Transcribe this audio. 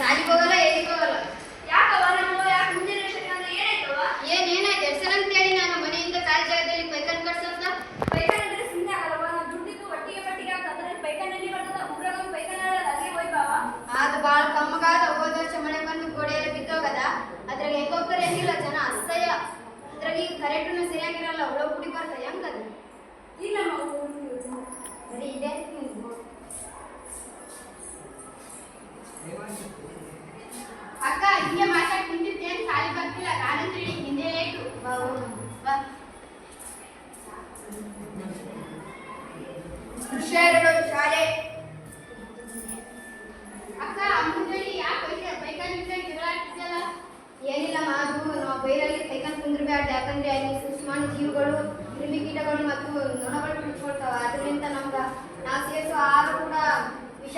ಸಾಲಿಗೆ ಹೋಗಲ್ಲ ಎಲ್ಲಿಗೆ ಹೋಗಲ್ಲ. ಯಾಕವ್ವ ನಮ್ಮ ಯಾಕೆ ಮುಂಜಾನೆ ಅಂದ್ರೆ ಏನಾಯ್ತವ? ಏನಾಯ್ತು ಎಡ್ಸಲ್ ಅಂತ ಹೇಳಿ ನಾನು ಮನೆಯಿಂದ ಕಾಲ್ ಜಾಗದಲ್ಲಿ ಪೈಕನ್ ಕಟ್ಸಂತ. ಪೈಕನ್ ಅಂದ್ರೆ ಸುಮ್ಮನೆ ಆಗಲ್ಲವ, ನಾವು ದುಡ್ಡಿದ್ದು ಒಟ್ಟಿಗೆ ಆಗ್ತದೆ. ಪೈಕನಲ್ಲಿ ಬರ್ತದ ಊರಾಗ ಪೈಕನ್ ಆಡಲ್ಲ, ಅದೇ ಹೋಯ್ಬಾವ. ಅದು ಭಾಳ ಕಮ್ಮಗಾದ. ಹೋದ ವರ್ಷ ಮಳೆ ಬಂದು ಗೋಡೆ ಎಲ್ಲ ಬಿದ್ದೋಗದ. ಅದ್ರಾಗ ಹೆಂಗ್ ಹೋಗ್ತಾರೆ ಹೆಂಗಿಲ್ಲ ಜನ ಅಸಹ್ಯ. ಅದ್ರಾಗ ಈಗ ಕರೆಂಟು ಸರಿಯಾಗಿರಲ್ಲ, ಹುಳ ಹುಡಿ ಬರ್ತದೆ ಹೆಂಗದ. ಇಲ್ಲಮ್ಮ ಬರೀ ಇದೆ. ಅಕ್ಕ ಹಿಂಗೆ ಮಾತಾಡಿ ನಿಂತಿದ್ದೇನು ಖಾಲಿ ಬರ್ತಿಲ್ಲ. ನಾನಂದ್ರೆ ಹಿಂದೆ ಲೇಟು. ಬಾ ಬಾ. ಶಾಲೆ ಅಕ್ಕ ಮುಂಜಾನೆ ಯಾಕೆ ಬೈಕಲ್ಲಿ ತಿರುಗಾಡ್ತಿದ್ದಲ್ಲ? ಏನಿಲ್ಲ ಮಾದು, ನಾವು ಬೈರಲ್ಲಿ ಕೈಕಂಡು ಕುಂದ್ರಬೇಡ. ಯಾಕಂದ್ರೆ ಅಲ್ಲಿ ಸೂಕ್ಷ್ಮಾಣು ಜೀವಿಗಳು, ಕ್ರಿಮಿಕೀಟಗಳು ಮತ್ತು ನೊಣಗಳು ಬಿಟ್ಕೊಳ್ತಾವ. ಅದರಿಂದ ನಾವು ಸೇರಿಸೋ ಆಹಾರ ಕೂಡ ವಿಷ